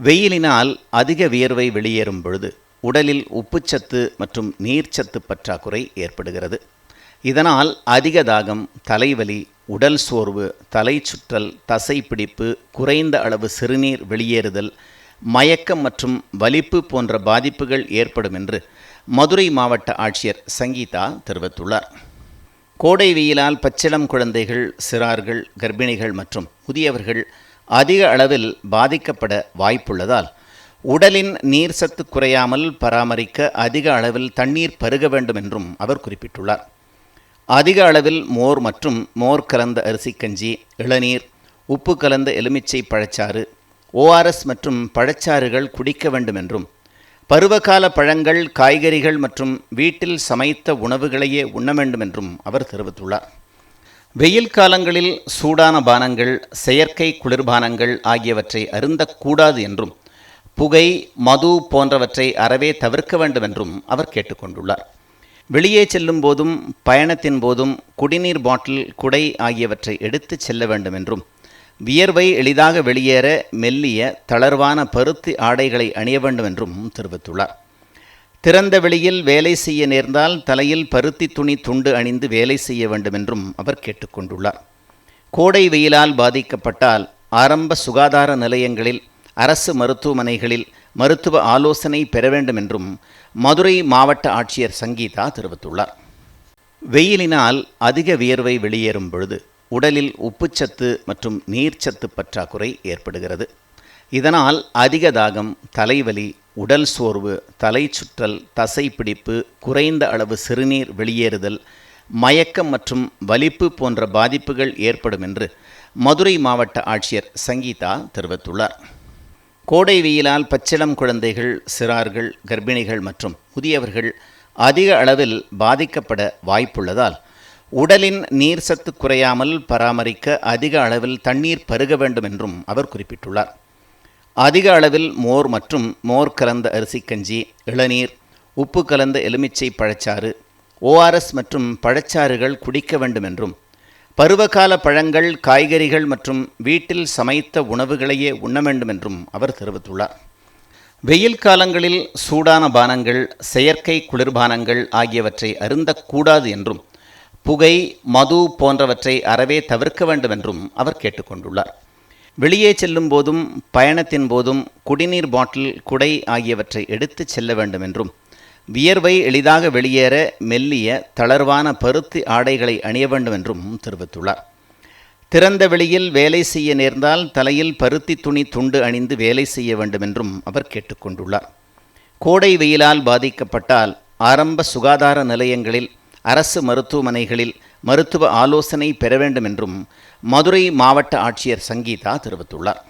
வெயிலினால் அதிக வியர்வை வெளியேறும் பொழுது உடலில் உப்புச்சத்து மற்றும் நீர்ச்சத்து பற்றாக்குறை ஏற்படுகிறது. இதனால் அதிக தாகம், தலைவலி, உடல் சோர்வு, தலை சுற்றல், தசைப்பிடிப்பு, குறைந்த அளவு சிறுநீர் வெளியேறுதல், மயக்கம் மற்றும் வலிப்பு போன்ற பாதிப்புகள் ஏற்படும் என்று மதுரை மாவட்ட ஆட்சியர் சங்கீதா தெரிவித்துள்ளார். கோடை வெயிலால் பச்சிளம் குழந்தைகள், சிறார்கள், கர்ப்பிணிகள் மற்றும் முதியவர்கள் அதிக அளவில் பாதிக்கப்பட வாய்ப்புள்ளதால் உடலின் நீர் சத்து குறையாமல் பராமரிக்க அதிக அளவில் தண்ணீர் பருக வேண்டும் என்றும் அவர் குறிப்பிட்டுள்ளார். அதிக அளவில் மோர் மற்றும் மோர் கலந்த அரிசிக்கஞ்சி, இளநீர், உப்பு கலந்த எலுமிச்சை பழச்சாறு, ORS மற்றும் பழச்சாறுகள் குடிக்க வேண்டும் என்றும், பருவகால பழங்கள், காய்கறிகள் மற்றும் வீட்டில் சமைத்த உணவுகளையே உண்ண வேண்டும் என்றும் அவர் தெரிவித்துள்ளார். வெயில் காலங்களில் சூடான பானங்கள், செயற்கை குளிர்பானங்கள் ஆகியவற்றை அருந்தக்கூடாது என்றும், புகை, மது போன்றவற்றை அறவே தவிர்க்க வேண்டும் என்றும் அவர் கேட்டுக்கொண்டுள்ளார். வெளியே செல்லும் போதும் பயணத்தின் போதும் குடிநீர் பாட்டில், குடை ஆகியவற்றை எடுத்துச் செல்ல வேண்டும் என்றும், வியர்வை எளிதாக வெளியேற மெல்லிய தளர்வான பருத்தி ஆடைகளை அணிய வேண்டும் என்றும் தெரிவித்துள்ளார். திறந்த வெளியில் வேலை செய்ய நேர்ந்தால் தலையில் பருத்தி துணி துண்டு அணிந்து வேலை செய்ய வேண்டும் என்றும் அவர் கேட்டுக்கொண்டுள்ளார். கோடை வெயிலால் பாதிக்கப்பட்டால் ஆரம்ப சுகாதார நிலையங்களில், அரசு மருத்துவமனைகளில் மருத்துவ ஆலோசனை பெற வேண்டும் என்றும் மதுரை மாவட்ட ஆட்சியர் சங்கீதா தெரிவித்துள்ளார். வெயிலினால் அதிக வியர்வை வெளியேறும் பொழுது உடலில் உப்புச்சத்து மற்றும் நீர்ச்சத்து பற்றாக்குறை ஏற்படுகிறது. இதனால் அதிக தாகம், தலைவலி, உடல் சோர்வு, தலை சுற்றல், தசைப்பிடிப்பு, குறைந்த அளவு சிறுநீர் வெளியேறுதல், மயக்கம் மற்றும் வலிப்பு போன்ற பாதிப்புகள் ஏற்படும் என்று மதுரை மாவட்ட ஆட்சியர் சங்கீதா தெரிவித்துள்ளார். கோடை வெயிலால் பச்சிளம் குழந்தைகள், சிறார்கள், கர்ப்பிணிகள் மற்றும் முதியவர்கள் அதிக அளவில் பாதிக்கப்பட வாய்ப்புள்ளதால் உடலின் நீர் சத்து குறையாமல் பராமரிக்க அதிக அளவில் தண்ணீர் பருக வேண்டும் என்றும் அவர் குறிப்பிட்டுள்ளார். அதிக அளவில் மோர் மற்றும் மோர் கலந்த அரிசிக்கஞ்சி, இளநீர், உப்பு கலந்த எலுமிச்சை பழச்சாறு, ORS மற்றும் பழச்சாறுகள் குடிக்க வேண்டும் என்றும், பருவகால பழங்கள், காய்கறிகள் மற்றும் வீட்டில் சமைத்த உணவுகளையே உண்ண வேண்டும் என்றும் அவர் தெரிவித்துள்ளார். வெயில் காலங்களில் சூடான பானங்கள், செயற்கை குளிர்பானங்கள் ஆகியவற்றை அருந்தக்கூடாது என்றும், புகை, மது போன்றவற்றை அறவே தவிர்க்க வேண்டும் என்றும் அவர் கேட்டுக்கொண்டுள்ளார். வெளியே செல்லும் போதும் பயணத்தின் போதும் குடிநீர் பாட்டில், குடை ஆகியவற்றை எடுத்துச் செல்ல வேண்டும் என்றும், வியர்வை எளிதாக வெளியேற மெல்லிய தளர்வான பருத்தி ஆடைகளை அணிய வேண்டும் என்றும் தெரிவித்துள்ளார். திறந்த வெளியில் வேலை செய்ய நேர்ந்தால் தலையில் பருத்தி துணி துண்டு அணிந்து வேலை செய்ய வேண்டும் என்றும் அவர் கேட்டுக்கொண்டுள்ளார். கோடை வெயிலால் பாதிக்கப்பட்டால் ஆரம்ப சுகாதார நிலையங்களில், அரசு மருத்துவமனைகளில் மருத்துவ ஆலோசனை பெற வேண்டும் என்றும் மதுரை மாவட்ட ஆட்சியர் சங்கீதா தெரிவித்துள்ளார்.